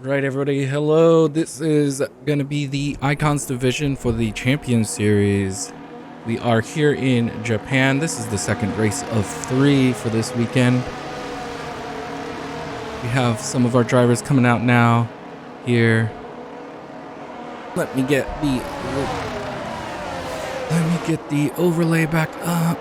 Right, everybody, hello. This is going to be the Icons division for the Champion Series. We are here in Japan. This is the second race of 3 for this weekend. We have some of our drivers coming out now here. Let me get the overlay back up.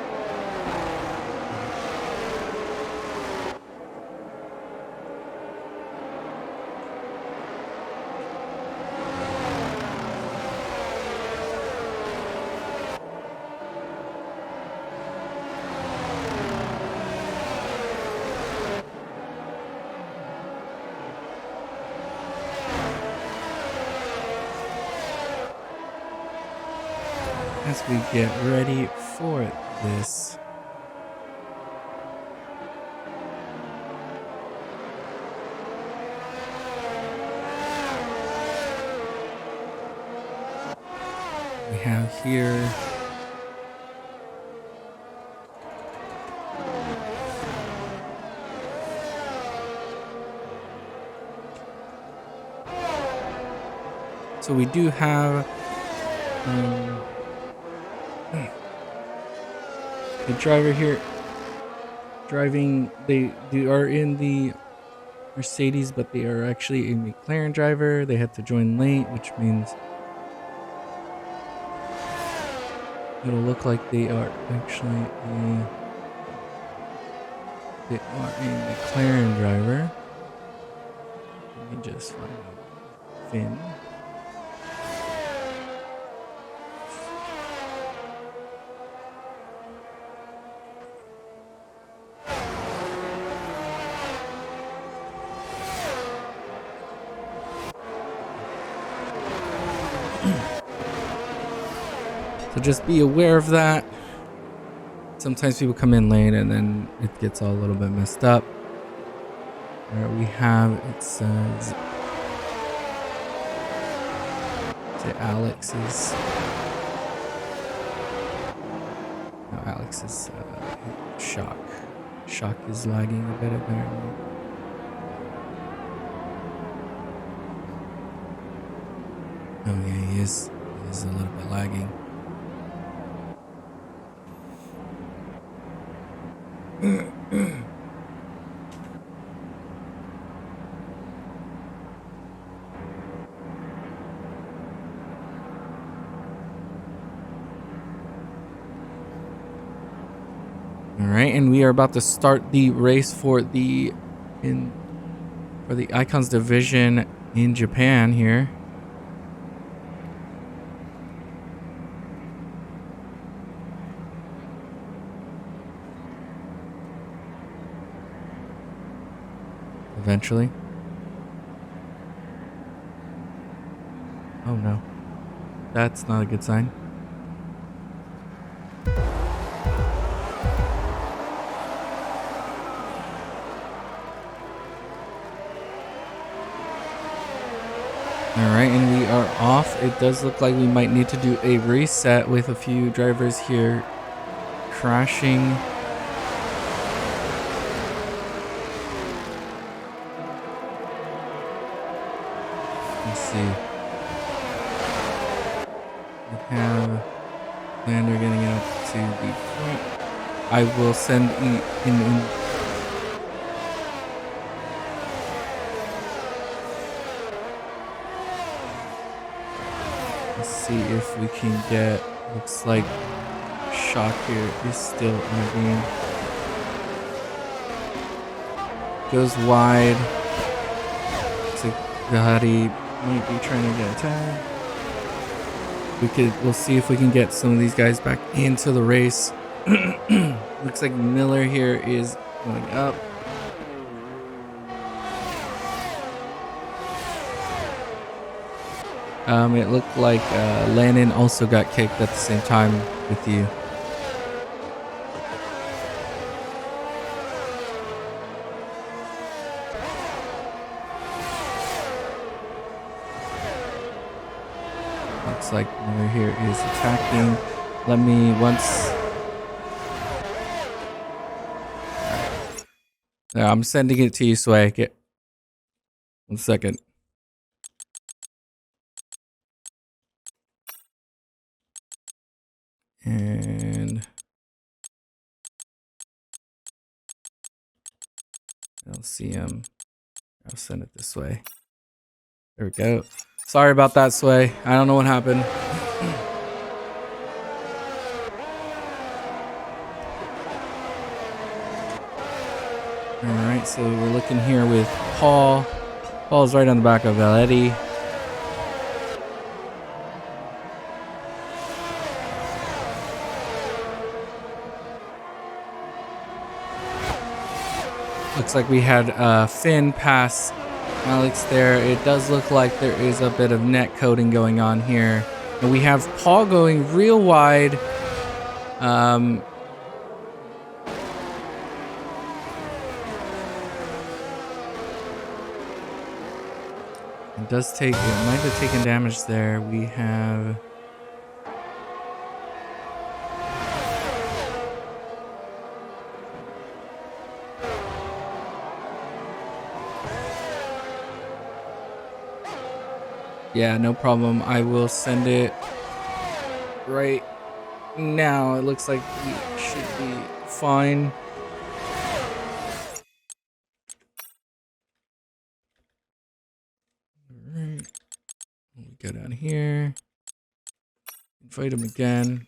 As we get ready for this. We have here so we do have the driver here driving. They are in the Mercedes, but they are actually a McLaren driver. They had to join late, which means it'll look like they are actually a McLaren driver. Let me just find a VIN. So just be aware of that. Sometimes people come in late and then it gets all a little bit messed up. There we have, it says Alex's. No, Alex's shock. Shock is lagging a bit apparently. Oh yeah, he is a little bit lagging. All right, and we are about to start the race for the Icons division in Japan here. Eventually. Oh no. That's not a good sign. Alright, and we are off. It does look like we might need to do a reset with a few drivers here crashing. Let's see. We have Lander getting up to the front. I will send in. Let's see if we can get. Looks like Shock here is still lagging. Goes wide. Looks like Gahari might be trying to get a tag. We'll see if we can get some of these guys back into the race. Looks like Miller here is going up. It looked like Lannon also got kicked at the same time with you. Looks like Miller here is attacking. Let me once. Yeah, I'm sending it to you, Sway. Get 1 second. And I don't see him. I'll send it this way. There we go. Sorry about that, Sway. I don't know what happened. Alright, so we're looking here with Paul. Paul's right on the back of Valetti. Looks like we had Finn pass Alex there. It does look like there is a bit of net coding going on here. And we have Paul going real wide. It does take, it might have taken damage there. We have... Yeah, no problem. I will send it right now. It looks like we should be fine. Alright. We go down here. Invite him again.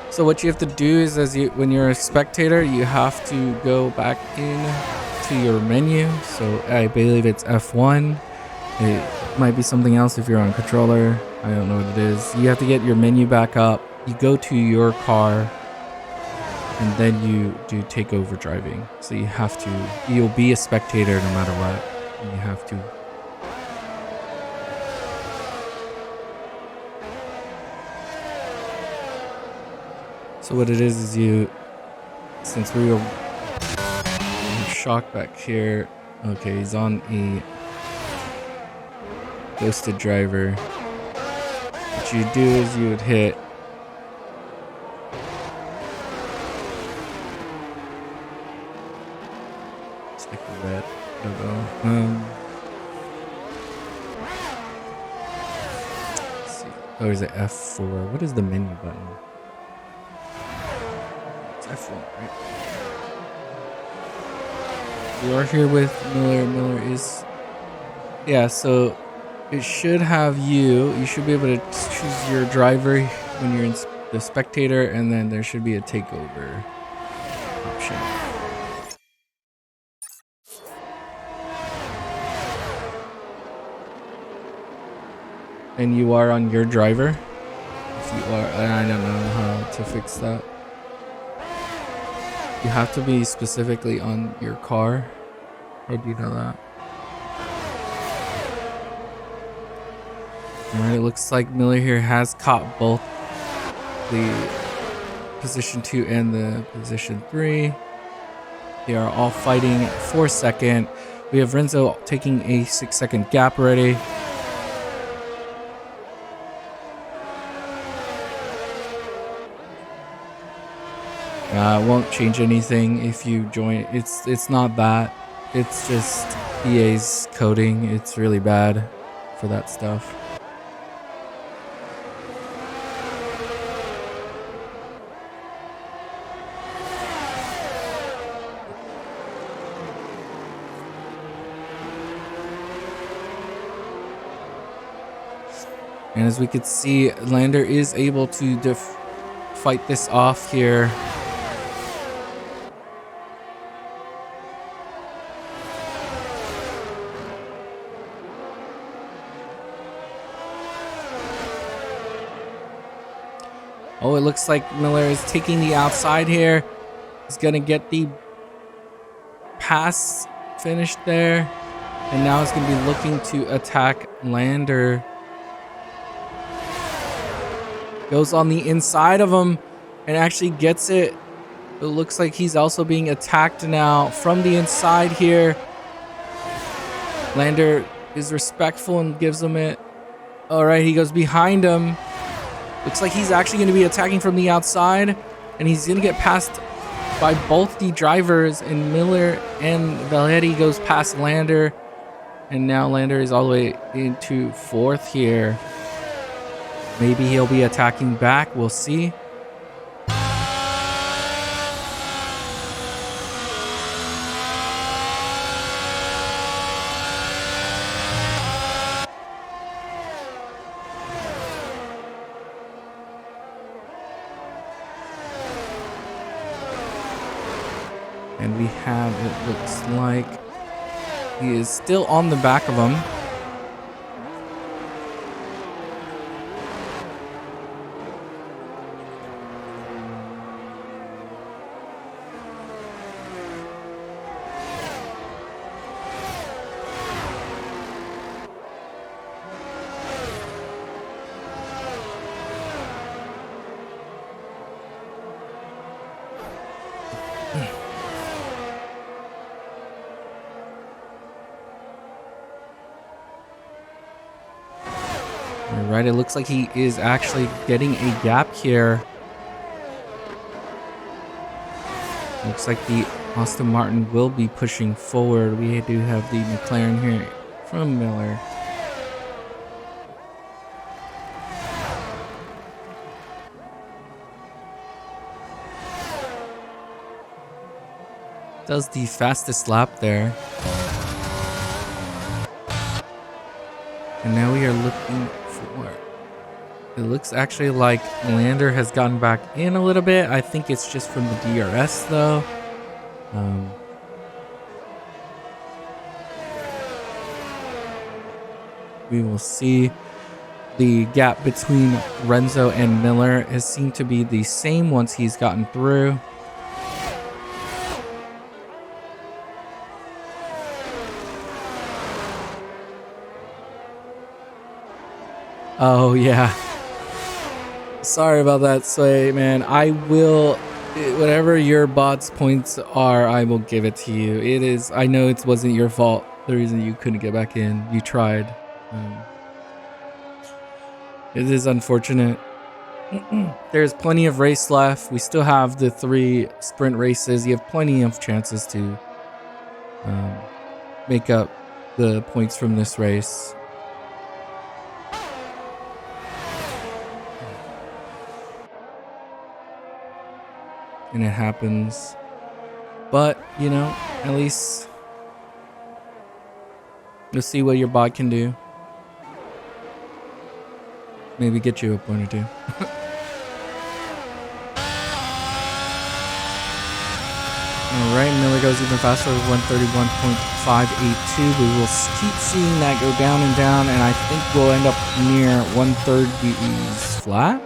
So what you have to do is, when you're a spectator, you have to go back in to your menu. So I believe it's F1. It might be something else if you're on controller. I don't know what it is. You have to get your menu back up. You go to your car, and then you do takeover driving. So you have to, you'll be a spectator no matter what. You have to. So what it is you, since we were shocked back here. Okay, he's on a ghosted driver. What you do is you would hit it's like a red logo. Let's see. Oh, is it F4? What is the menu button? It's F1, right? You are here with Miller. Miller is, yeah, so it should have you should be able to choose your driver when you're in the spectator, and then there should be a takeover option. And you are on your driver. If you are, I don't know how to fix that. You have to be specifically on your car. How do you know that? Alright, it looks like Miller here has caught both the position 2 and the position 3. They are all fighting for second. We have Renzo taking a 6-second gap already. It won't change anything if you join. It's not that. It's just EA's coding. It's really bad for that stuff. And as we could see, Lander is able to fight this off here. Oh, it looks like Miller is taking the outside here. He's going to get the pass finished there. And now he's going to be looking to attack Lander. Goes on the inside of him and actually gets it. It looks like he's also being attacked now from the inside here. Lander is respectful and gives him it. All right, he goes behind him. Looks like he's actually going to be attacking from the outside, and he's going to get passed by both the drivers, and Miller and Valetti goes past Lander, and now Lander is all the way into 4th here. Maybe he'll be attacking back. We'll see. And we have, it looks like he is still on the back of him. Alright, it looks like he is actually getting a gap here. Looks like the Aston Martin will be pushing forward. We do have the McLaren here from Miller. Does the fastest lap there. And now we are looking for, it looks actually like Lander has gotten back in a little bit. I think it's just from the DRS though. We will see. The gap between Renzo and Miller has seemed to be the same once he's gotten through. Oh yeah. Sorry about that, Sway, man. I will, whatever your bot's points are, I will give it to you. It is, I know it wasn't your fault. The reason you couldn't get back in, you tried. It is unfortunate. There's plenty of race left. We still have the 3 sprint races. You have plenty of chances to make up the points from this race. And it happens. But, you know, at least you'll see what your bot can do. Maybe get you a point or two. Alright, Miller goes even faster with 131.582. We will keep seeing that go down and down, and I think we'll end up near 130's flat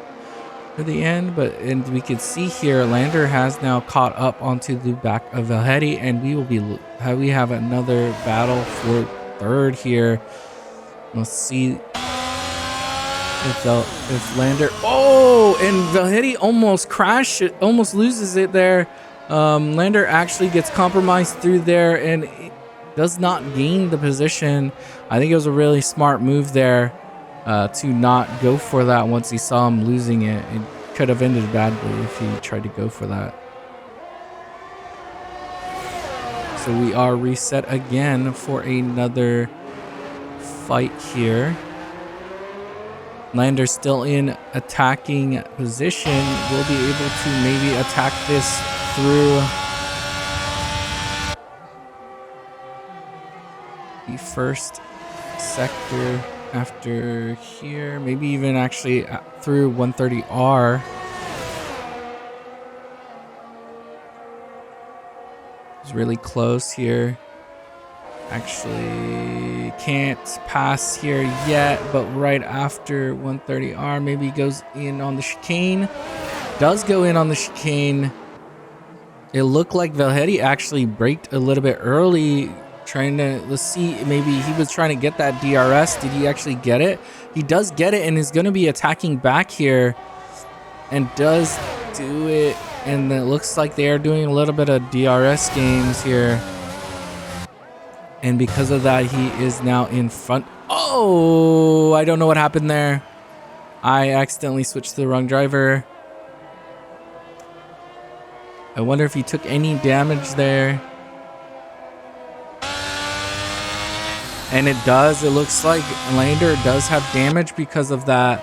for the end. But and we can see here Lander has now caught up onto the back of Valhetti, and we will be we have another battle for third here. Let's see if Lander, oh, and Valhetti almost crashed it, almost loses it there. Lander actually gets compromised through there and does not gain the position. I think it was a really smart move there to not go for that once he saw him losing it. It could have ended badly if he tried to go for that. So we are reset again for another fight here. Lander's still in attacking position. We'll be able to maybe attack this through the first sector after here. Maybe even actually through 130R. It's really close here. Actually can't pass here yet, but right after 130R maybe goes in on the chicane. Does go in on the chicane. It looked like Valhetti actually braked a little bit early, trying to, let's see, maybe he was trying to get that DRS. Did he actually get it? He does get it and is going to be attacking back here and does do it. And it looks like they are doing a little bit of DRS games here. And because of that, he is now in front. Oh, I don't know what happened there. I accidentally switched to the wrong driver. I wonder if he took any damage there. And it does. It looks like Lander does have damage because of that.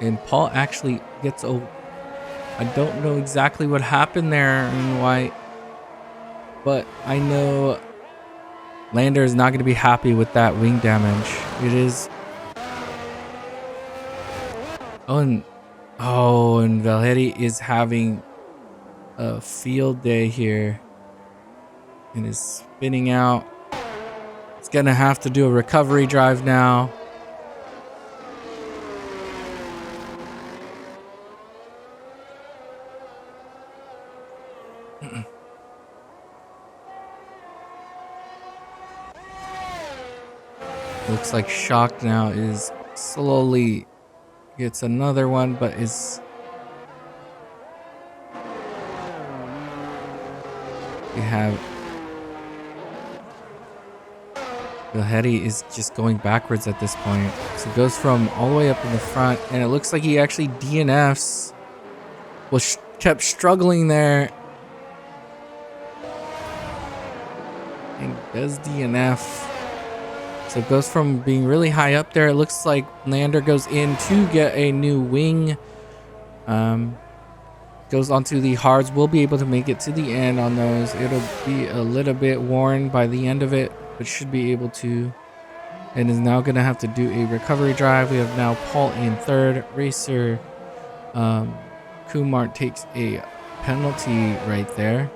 And Paul actually gets a... I don't know exactly what happened there and why, but I know Lander is not going to be happy with that wing damage. It is... and Valhetti is having a field day here and is spinning out. It's going to have to do a recovery drive now. Looks like Shock now is slowly gets another one, but is... We have... Valhetti is just going backwards at this point. So it goes from all the way up in the front, and it looks like he actually DNFs. Well, kept struggling there. And does DNF. So it goes from being really high up there. It looks like Lander goes in to get a new wing. Goes onto the hards. We'll be able to make it to the end on those. It'll be a little bit worn by the end of it, but should be able to. And is now going to have to do a recovery drive. We have now Paul in third. Racer Kumar takes a penalty right there.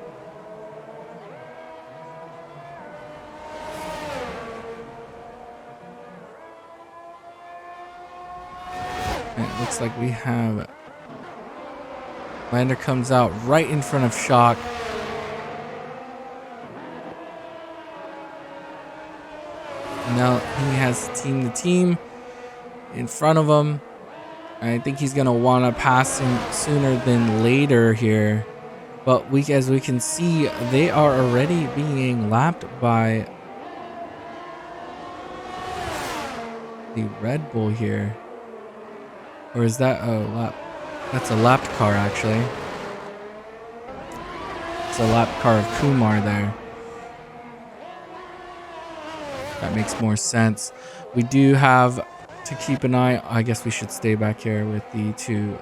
It looks like we have Lander comes out right in front of Shock. Now he has team to team in front of him. I think he's gonna want to pass him sooner than later here. But as we can see, they are already being lapped by the Red Bull here. Or is that a lap? That's a lapped car, actually. It's a lapped car of Kumar there. That makes more sense. We do have to keep an eye. I guess we should stay back here with the two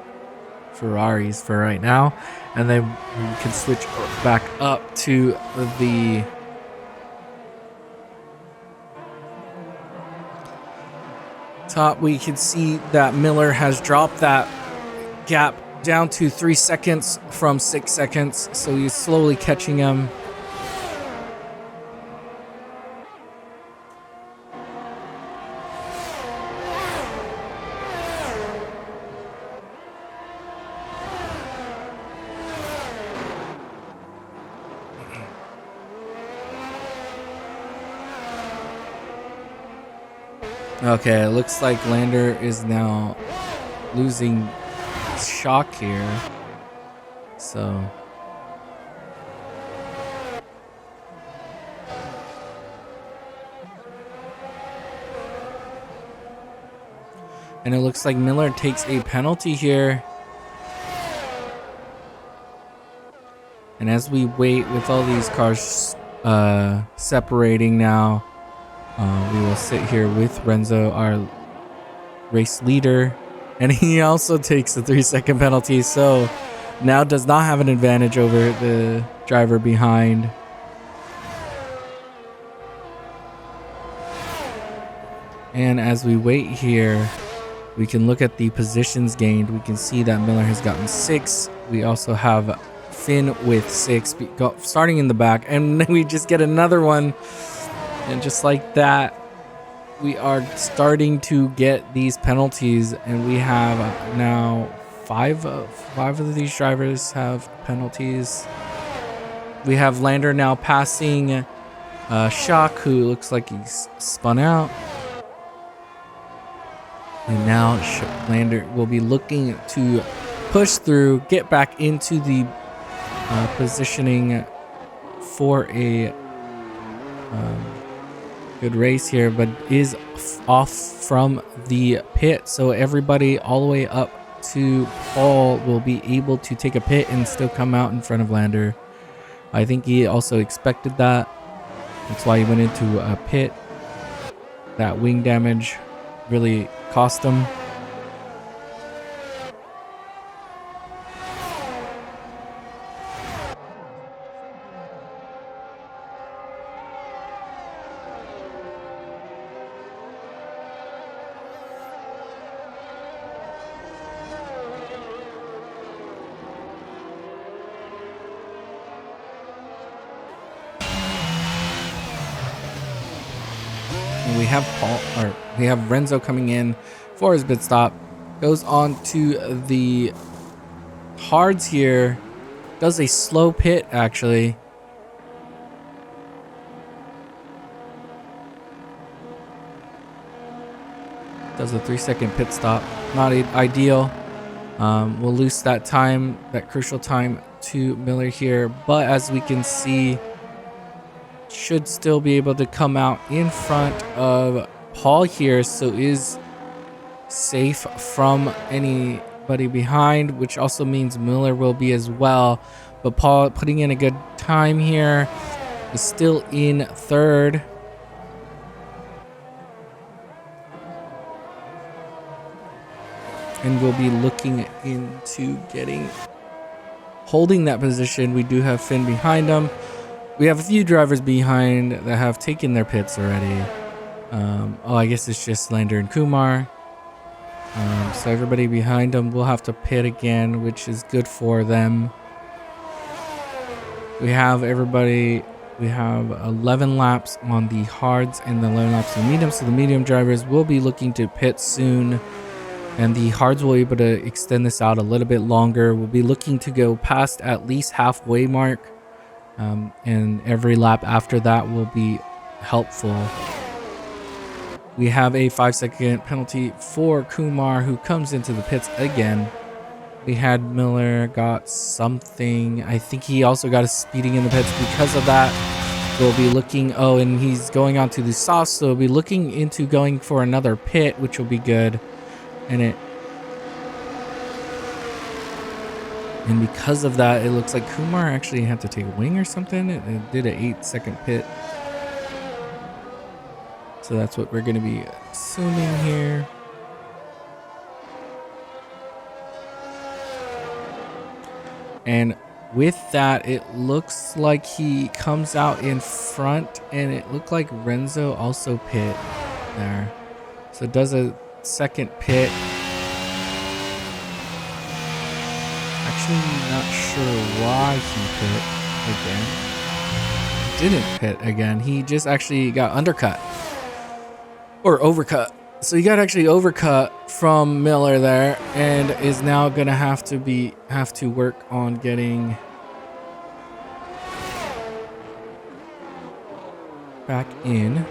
Ferraris for right now. And then we can switch back up to the top. We can see that Miller has dropped that gap down to 3 seconds from 6 seconds, so he's slowly catching him. Okay, it looks like Lander is now losing Shock here. So and it looks like Miller takes a penalty here. And as we wait with all these cars separating now, we will sit here with Renzo, our race leader, and he also takes a 3-second penalty, so now does not have an advantage over the driver behind. And as we wait here, we can look at the positions gained. We can see that Miller has gotten 6. We also have Finn with 6, starting in the back, and then we just get another one. And just like that, we are starting to get these penalties, and we have now five of these drivers have penalties. We have Lander now passing Shock, who looks like he's spun out. And now Lander will be looking to push through, get back into the positioning for a good race here, but is off from the pit. So everybody all the way up to Paul will be able to take a pit and still come out in front of Lander. I think he also expected that. That's why he went into a pit. That wing damage really cost him. And we have Renzo coming in for his pit stop. Goes on to the hards here. Does a slow pit actually. Does a 3-second pit stop. Not ideal. We'll lose that time, that crucial time to Miller here. But as we can see, should still be able to come out in front of Paul here. So is safe from anybody behind, which also means Miller will be as well. But Paul putting in a good time here, is still in third. And we'll be looking into holding that position. We do have Finn behind him. We have a few drivers behind that have taken their pits already. I guess it's just Lander and Kumar. So everybody behind them will have to pit again, which is good for them. We have 11 laps on the hards and the 11 laps on the medium. So the medium drivers will be looking to pit soon. And the hards will be able to extend this out a little bit longer. We'll be looking to go past at least halfway mark. And every lap after that will be helpful. We have a 5-second penalty for Kumar, who comes into the pits again. We had Miller got something. I think he also got a speeding in the pits because of that. We'll be looking, and he's going on to the sauce. So we'll be looking into going for another pit, which will be good. And because of that, it looks like Kumar actually had to take a wing or something. It did an 8-second pit. So that's what we're going to be assuming here. And with that, it looks like he comes out in front, and it looked like Renzo also pit there. So it does a second pit. Actually not sure why he pit again. Didn't pit again. He just actually got undercut or overcut. So he got actually overcut from Miller there, and is now gonna have to work on getting back in.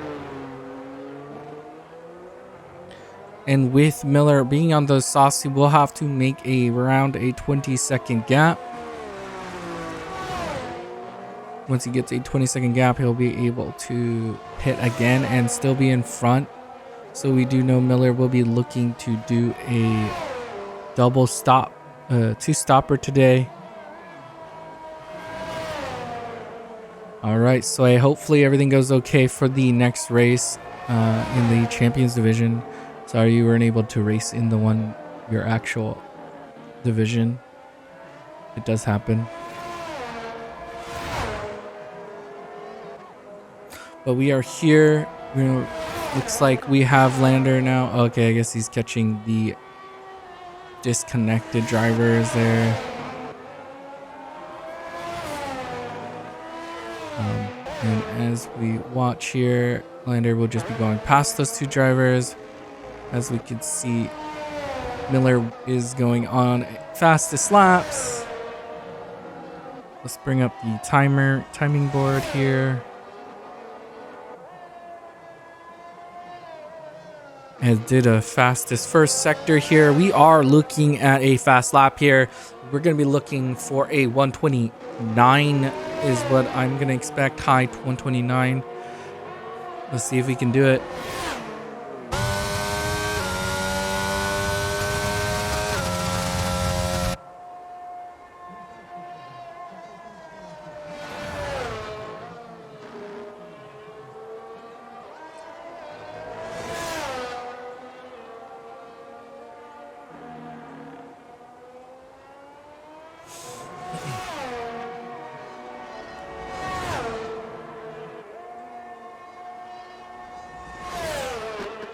And with Miller being on the sauce, he will have to make around a 20-second gap. Once he gets a 20-second gap, he'll be able to pit again and still be in front. So we do know Miller will be looking to do a double stop, two-stopper today. All right, so hopefully everything goes okay for the next race in the Champions Division. Sorry you weren't able to race in your actual division. It does happen. But we are here. Looks like we have Lander now. Okay, I guess he's catching the disconnected drivers there. And as we watch here, Lander will just be going past those two drivers. As we can see, Miller is going on fastest laps. Let's bring up the timing board here. And did a fastest first sector here. We are looking at a fast lap here. We're going to be looking for a 129 is what I'm going to expect. High 129. Let's see if we can do it.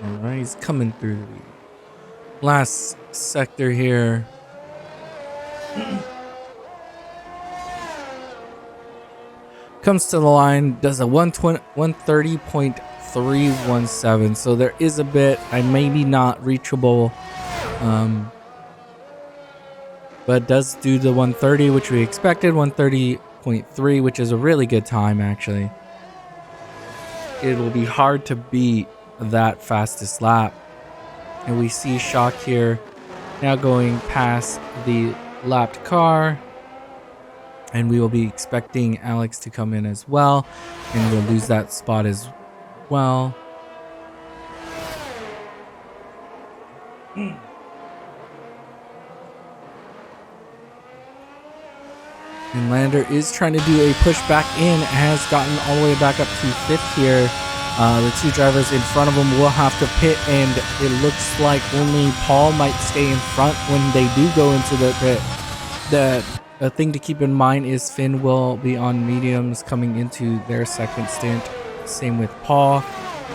Alright, he's coming through the last sector here. Comes to the line, does a 130.3 130.317. So there is a bit. I maybe not reachable. But does do the 130, which we expected. 130.3, which is a really good time, actually. It will be hard to beat that fastest lap. And we see Shock here now going past the lapped car. And we will be expecting Alex to come in as well. And we'll lose that spot as well. And Lander is trying to do a push back in, has gotten all the way back up to 5th here. The two drivers in front of him will have to pit, and it looks like only Paul might stay in front when they do go into the pit. The thing to keep in mind is Finn will be on mediums coming into their second stint. Same with Paul.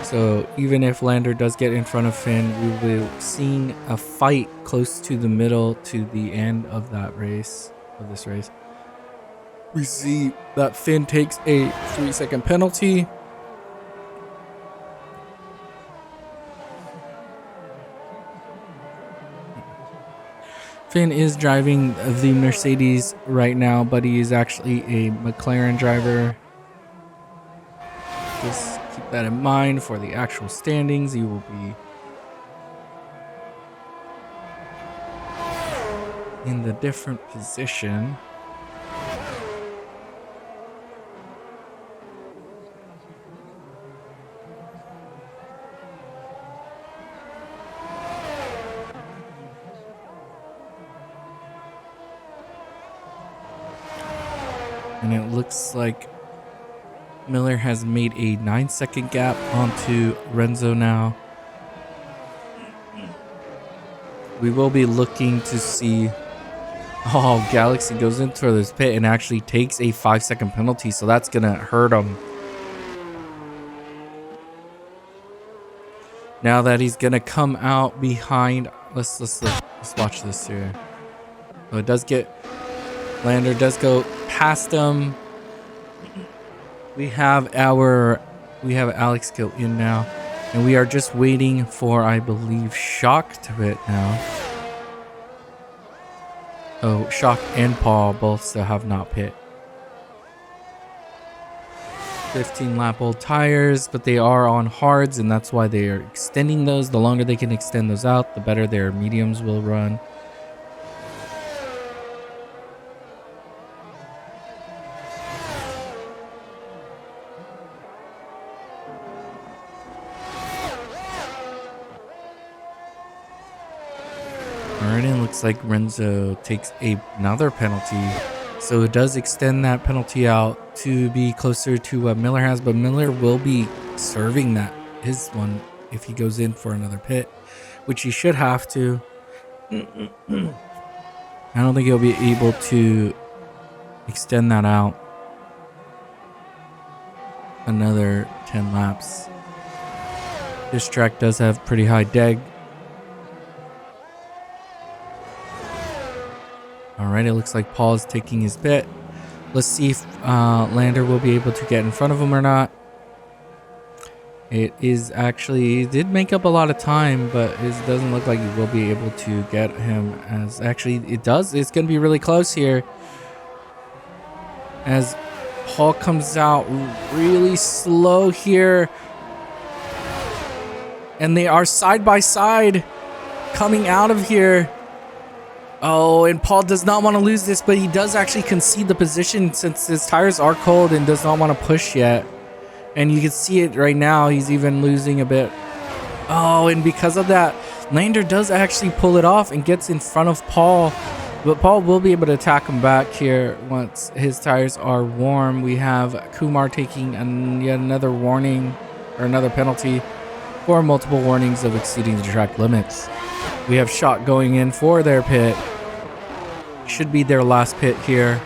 So even if Lander does get in front of Finn, we will be seeing a fight close to the middle to the end of that race, of this race. We see that Finn takes a 3-second penalty. Finn is driving the Mercedes right now, but he is actually a McLaren driver. Just keep that in mind for the actual standings. He will be in the different position. And it looks like Miller has made a 9-second gap onto Renzo now. We will be looking to see... Oh, Galaxy goes into this pit and actually takes a 5-second penalty, so that's going to hurt him. Now that he's going to come out behind... Let's watch this here. So it does get... Lander does go past him. We have Alex go in now, and we are just waiting for, I believe, Shock to hit now. Oh, Shock and Paul both still have not pit. 15 lap old tires, but they are on hards, and that's why they are extending those. The longer they can extend those out, the better their mediums will run. Alright, it looks like Renzo takes another penalty. So it does extend that penalty out to be closer to what Miller has, but Miller will be serving that, his one, if he goes in for another pit, which he should have to. I don't think he'll be able to extend that out another 10 laps. This track does have pretty high deg. Alright, it looks like Paul is taking his pit. Let's see if Lander will be able to get in front of him or not. It is actually, it did make up a lot of time, but it doesn't look like he will be able to get him. As actually it does, it's going to be really close here. As Paul comes out really slow here. And they are side by side coming out of here. Oh, and Paul does not want to lose this, but he does actually concede the position since his tires are cold and does not want to push yet. And you can see it right now. He's even losing a bit. Oh, and because of that, Lander does actually pull it off and gets in front of Paul. But Paul will be able to attack him back here once his tires are warm. We have Kumar taking yet another warning or another penalty for multiple warnings of exceeding the track limits. We have Shot going in for their pit. Should be their last pit here.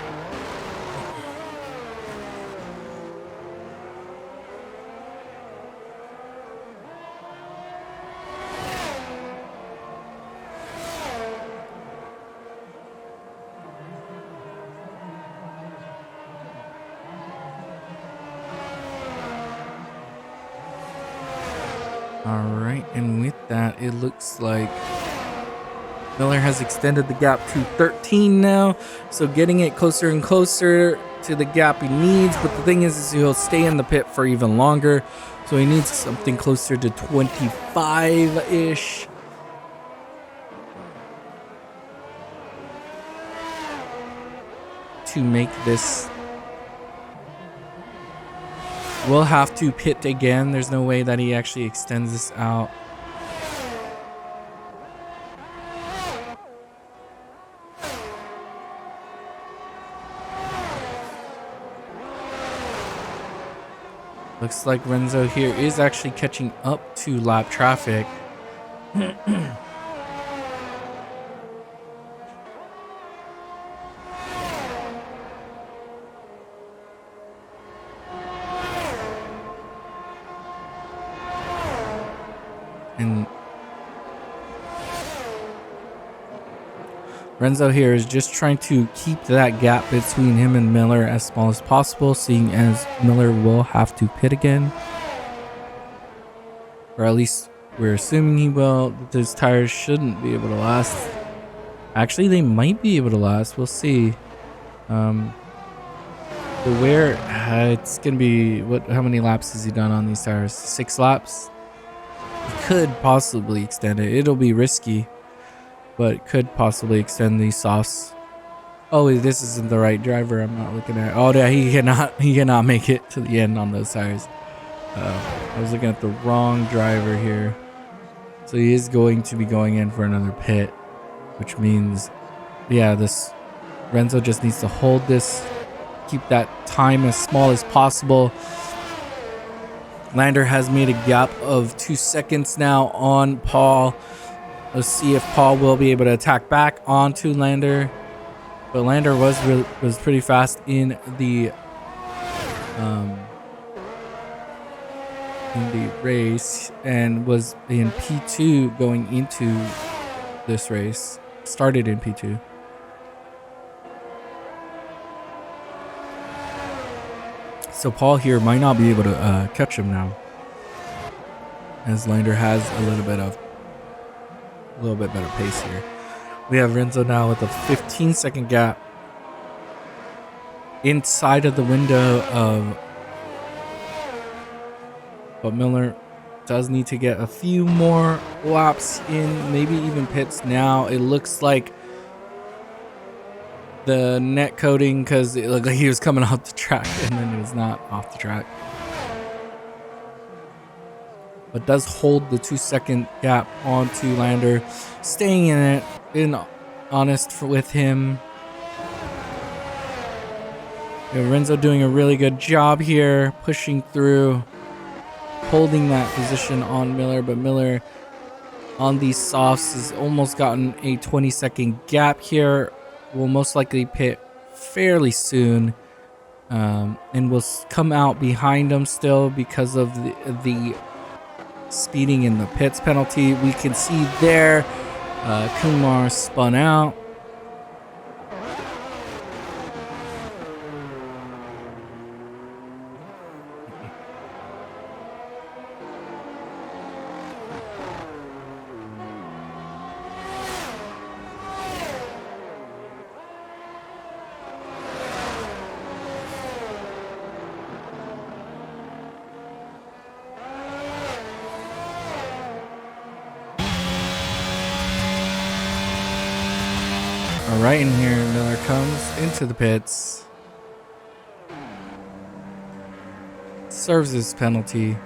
All right, and with that, it looks like Miller has extended the gap to 13 now, so getting it closer and closer to the gap he needs. But the thing is he'll stay in the pit for even longer, so he needs something closer to 25-ish. To make this. We'll have to pit again. There's no way that he actually extends this out. Looks like Renzo here is actually catching up to lap traffic. And Renzo here is just trying to keep that gap between him and Miller as small as possible, seeing as Miller will have to pit again. Or at least we're assuming he will. Those tires shouldn't be able to last. Actually, they might be able to last. We'll see. The wear, it's going to be, how many laps has he done on these tires? 6 laps? He could possibly extend it. It'll be risky, but could possibly extend these softs. Oh, this isn't the right driver. I'm not looking at. Oh, yeah, he cannot make it to the end on those tires. I was looking at the wrong driver here. So he is going to be going in for another pit, which means, yeah, this Renzo just needs to hold this, keep that time as small as possible. Lander has made a gap of 2 seconds now on Paul. Let's see if Paul will be able to attack back onto Lander. But Lander was pretty fast in the race and was in P2 going into this race. Started in P2. So Paul here might not be able to catch him now, as Lander has a little bit better pace here. We have Renzo now with a 15-second gap inside of the window of, but Miller does need to get a few more laps in, maybe even pits now. It looks like the net coding, because it looked like he was coming off the track and then it was not off the track, but does hold the 2-second gap onto Lander, staying in it, being honest with him. Renzo doing a really good job here, pushing through, holding that position on Miller, but Miller on these softs has almost gotten a 20-second gap here. Will most likely pit fairly soon, and will come out behind him still because of the speeding in the pits penalty. We can see there Kumar spun out. Right in here, Miller comes into the pits, serves his penalty,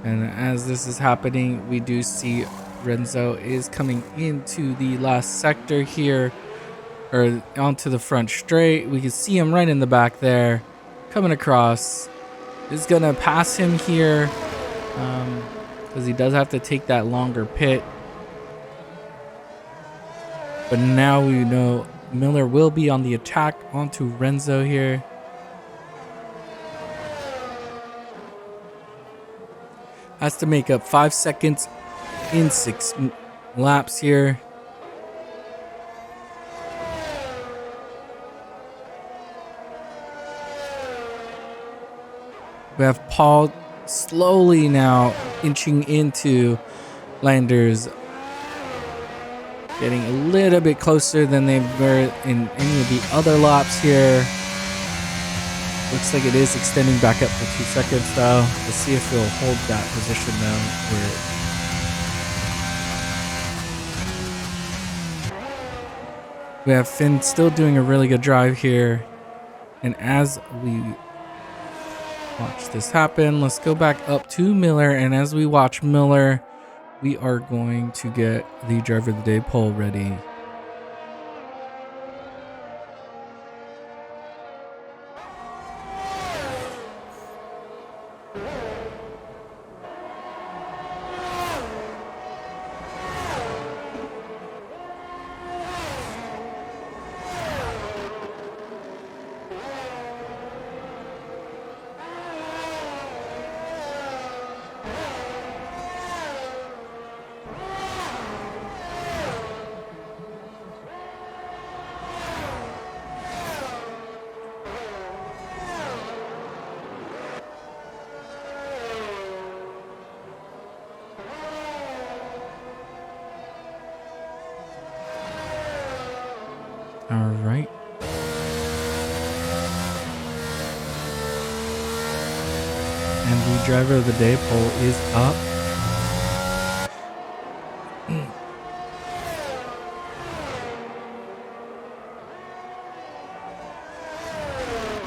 and as this is happening, we do see Renzo is coming into the last sector here, or onto the front straight. We can see him right in the back there, coming across. Is gonna pass him here, because he does have to take that longer pit. But now we know Miller will be on the attack onto Renzo here. Has to make up 5 seconds in 6 laps here. We have Paul slowly now inching into Landers, getting a little bit closer than they were in any of the other laps here. Looks like it is extending back up to 2 seconds though. Let's see if he'll hold that position though. We have Finn still doing a really good drive here. And as we watch this happen, let's go back up to Miller. And as we watch Miller, we are going to get the driver of the day poll ready. All right. And the driver of the day poll is up.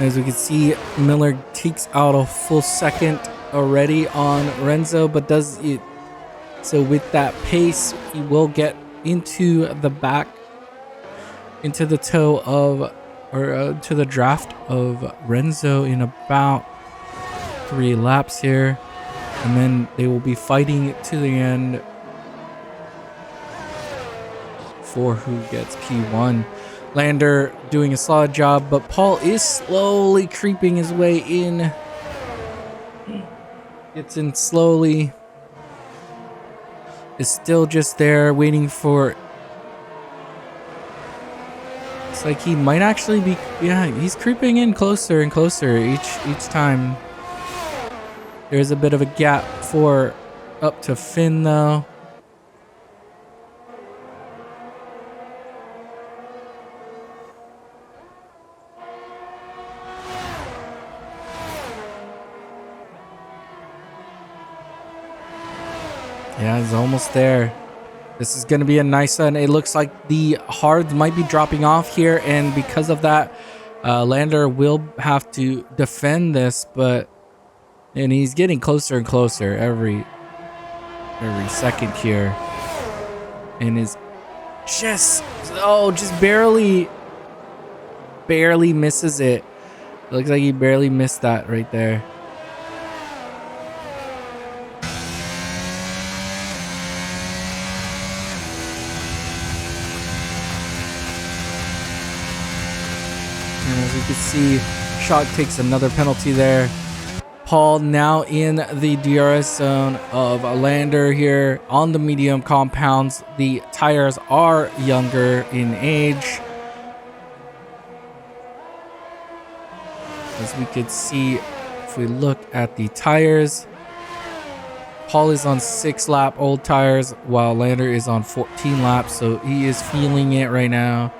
As we can see, Miller takes out a full second already on Renzo, but does it so with that pace, he will get into the back, into the toe of, or to the draft of Renzo in about 3 laps here, and then they will be fighting to the end for who gets P1. Lander doing a solid job, but Paul is slowly creeping his way in. Gets in slowly. Is still just there waiting for. It's like he might actually be. Yeah, he's creeping in closer and closer each time. There's a bit of a gap for up to Finn though. Yeah, it's almost there. This is going to be a nice one. It looks like the hards might be dropping off here, and because of that, Lander will have to defend this, and he's getting closer and closer every second here, and is just barely misses it. Looks like he barely missed that right there. And as you can see, Shock takes another penalty there. Paul now in the DRS zone of Lander here on the medium compounds. The tires are younger in age. As we could see, if we look at the tires, Paul is on 6-lap old tires while Lander is on 14 laps, so he is feeling it right now.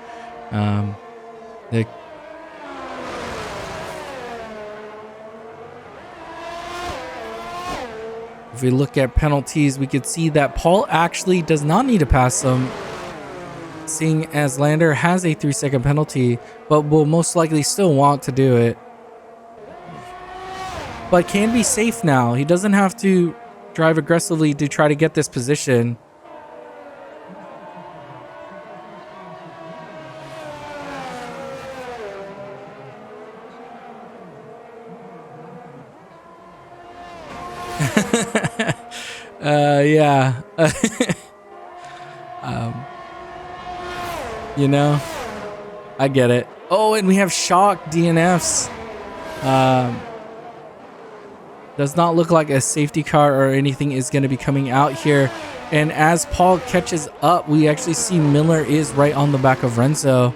If we look at penalties, we could see that Paul actually does not need to pass them, seeing as Lander has a 3-second penalty, but will most likely still want to do it. But can be safe now. He doesn't have to drive aggressively to try to get this position. Yeah. You know, I get it. Oh, and we have Shock DNFs. Does not look like a safety car or anything is going to be coming out here. And as Paul catches up, we actually see Miller is right on the back of Renzo.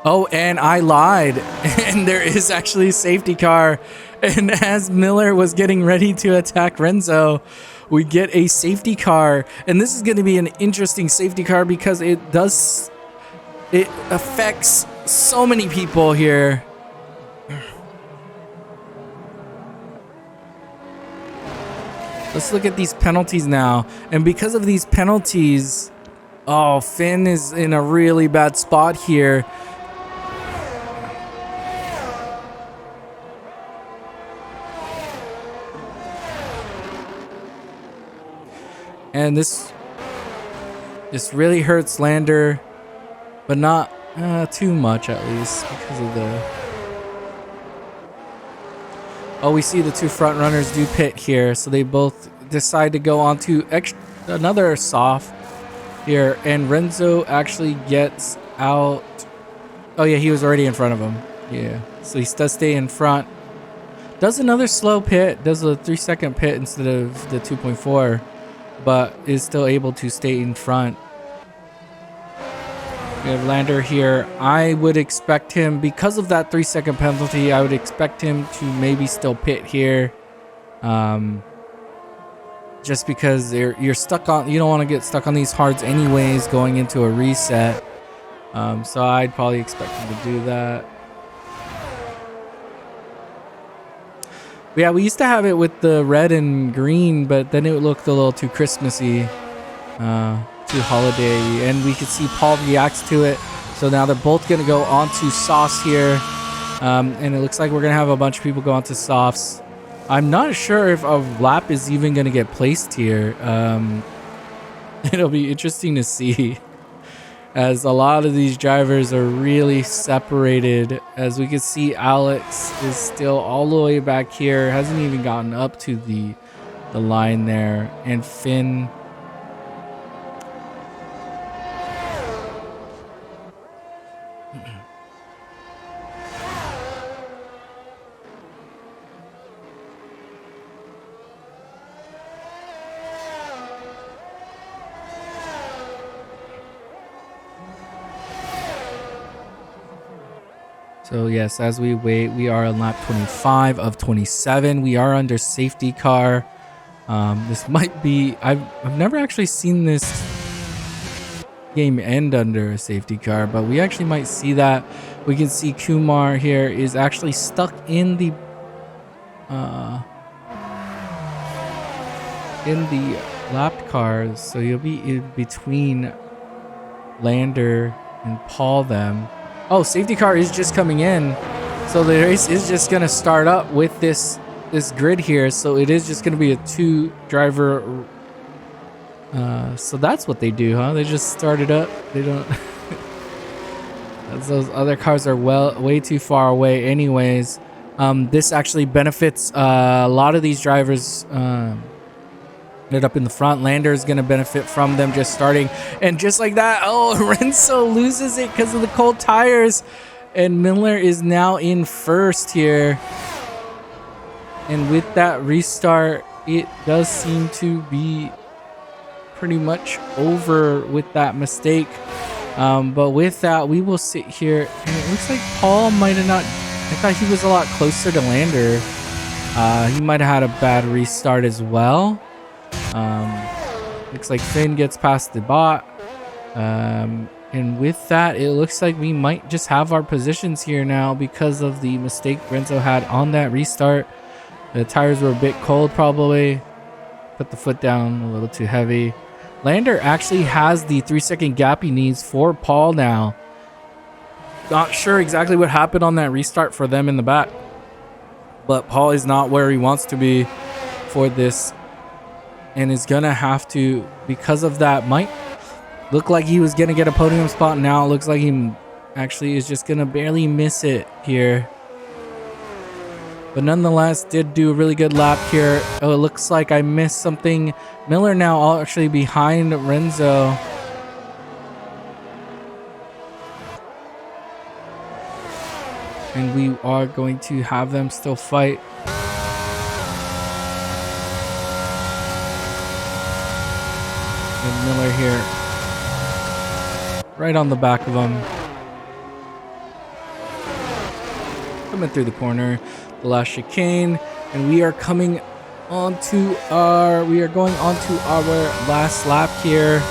Oh, and I lied. And there is actually a safety car. And as Miller was getting ready to attack Renzo, we get a safety car. And this is going to be an interesting safety car because it affects so many people here. Let's look at these penalties now. And because of these penalties, oh, Finn is in a really bad spot here. And this really hurts Lander, but not too much at least because of the... Oh, we see the two front runners do pit here, so they both decide to go on to another soft here, and Renzo actually gets out. Oh yeah, he was already in front of him. Yeah, so he does stay in front. Does another slow pit, does a 3-second pit instead of the 2.4. But is still able to stay in front. We have Lander here. I would expect him, because of that 3-second penalty, I would expect him to maybe still pit here. Just because you're stuck on, you don't want to get stuck on these hards anyways going into a reset. So I'd probably expect him to do that. Yeah, we used to have it with the red and green, but then it looked a little too Christmassy, too holiday, and we could see Paul reacts to it. So now they're both going to go onto softs here, and it looks like we're going to have a bunch of people go onto softs. I'm not sure if a lap is even going to get placed here. It'll be interesting to see, as a lot of these drivers are really separated. As we can see, Alex is still all the way back here, hasn't even gotten up to the line there, and Finn So yes, as we wait, we are on lap 25 of 27. We are under safety car. This might be... I've never actually seen this game end under a safety car, but we actually might see that. We can see Kumar here is actually stuck in the lapped cars, so you'll be in between Lander and Paul them. Oh, safety car is just coming in, so the race is just gonna start up with this grid here. So it is just gonna be a 2-driver. So that's what they do, huh? They just start it up. They don't. Those other cars are way too far away, anyways. This actually benefits a lot of these drivers. Up in the front. Lander is going to benefit from them just starting, and just like that, oh, Renzo loses it because of the cold tires, and Miller is now in first here. And with that restart, it does seem to be pretty much over with that mistake. But with that, we will sit here, and it looks like Paul might have not... I thought he was a lot closer to Lander. He might have had a bad restart as well. Looks like Finn gets past the bot, and with that, it looks like we might just have our positions here now because of the mistake Renzo had on that restart. The tires were a bit cold, probably put the foot down a little too heavy. Lander actually has the 3-second gap he needs for Paul now. Not sure exactly what happened on that restart for them in the back, but Paul is not where he wants to be for this, and is gonna have to, because of that, might look like he was gonna get a podium spot. Now it looks like he actually is just gonna barely miss it here, but nonetheless did do a really good lap here. Oh, it looks like I missed something. Miller now actually behind Renzo. And we are going to have them still fight. And Miller here, right on the back of him. coming through the corner, the last chicane, and we are going onto our last lap here.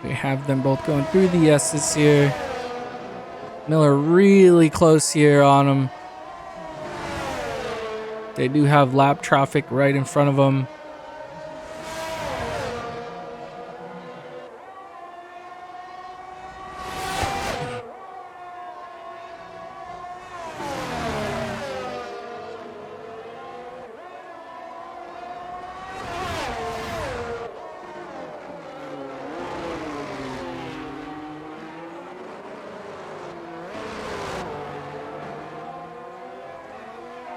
We have them both going through the S's here. Miller really close here on them. They do have lap traffic right in front of them.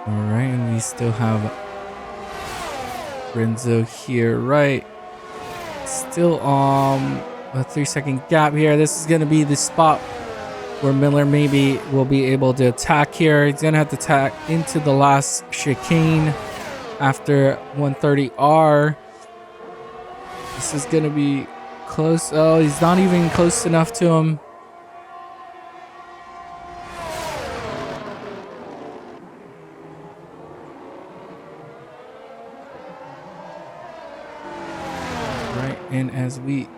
Alright, and we still have Renzo here, right? Still a 3-second gap here. This is going to be the spot where Miller maybe will be able to attack here. He's going to have to attack into the last chicane after 130R. This is going to be close. Oh, he's not even close enough to him. And as we,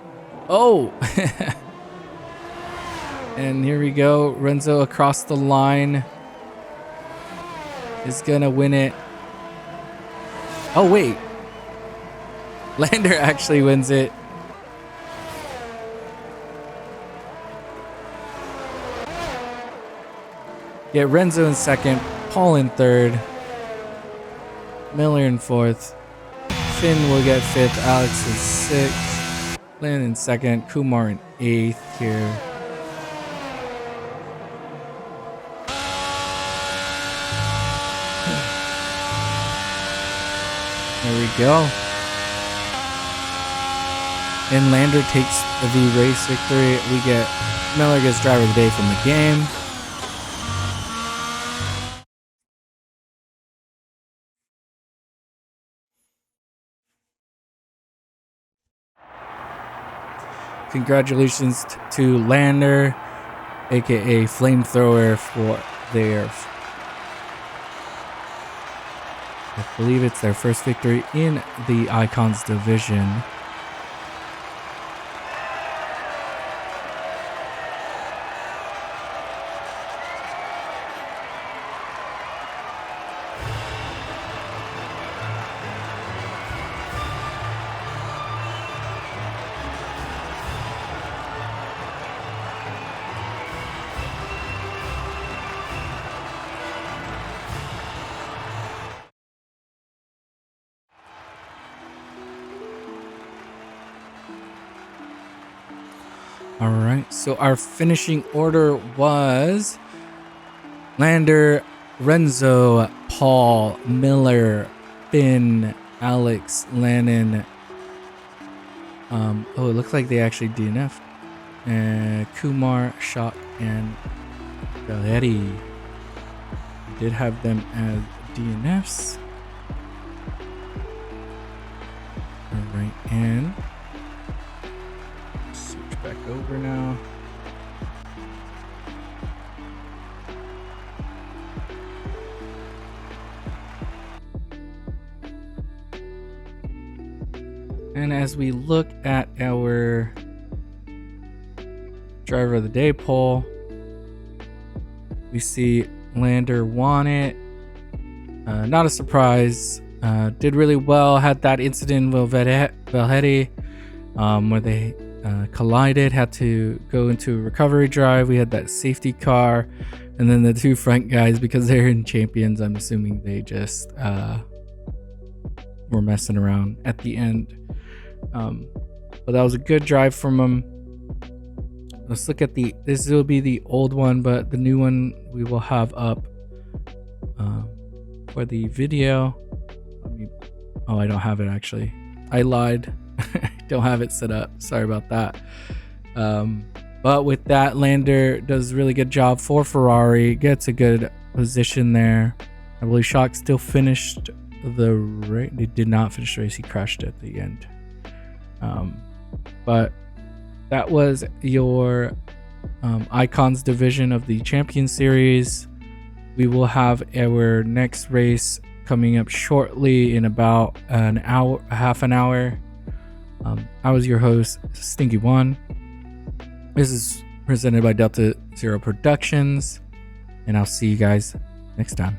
and here we go. Renzo across the line is gonna win it. Oh wait, Lander actually wins it. Yeah, Renzo in second, Paul in third, Miller in fourth. Finn will get fifth, Alex is sixth, Lynn in second, Kumar in eighth here. There we go. And Lander takes the race victory. Miller gets driver of the day from the game. Congratulations to Lander, aka Flamethrower, for their, I believe it's their first victory in the Icons division. All right, so our finishing order was Lander, Renzo, Paul, Miller, Finn, Alex, Lannon. Oh, it looks like they actually DNF'd. Kumar, Shock, and Galetti. We did have them as DNFs. All right, and back over now. And as we look at our driver of the day poll, we see Lander won it. Not a surprise. Did really well. Had that incident with Valhetti where they collided, had to go into a recovery drive. We had that safety car, and then the two front guys, because they're in champions, I'm assuming they just were messing around at the end. But that was a good drive from them. Let's look at this will be the old one, but the new one we will have up for the video. I don't have it actually. I lied. Don't have it set up. Sorry about that. But with that, Lander does a really good job for Ferrari, gets a good position there. I believe Shock still finished the race. He did not finish the race. He crashed at the end. But that was your Icons division of the Champion Series. We will have our next race coming up shortly in about an hour, half an hour. I was your host, Stinky One. This is presented by Delta Zero Productions, and I'll see you guys next time.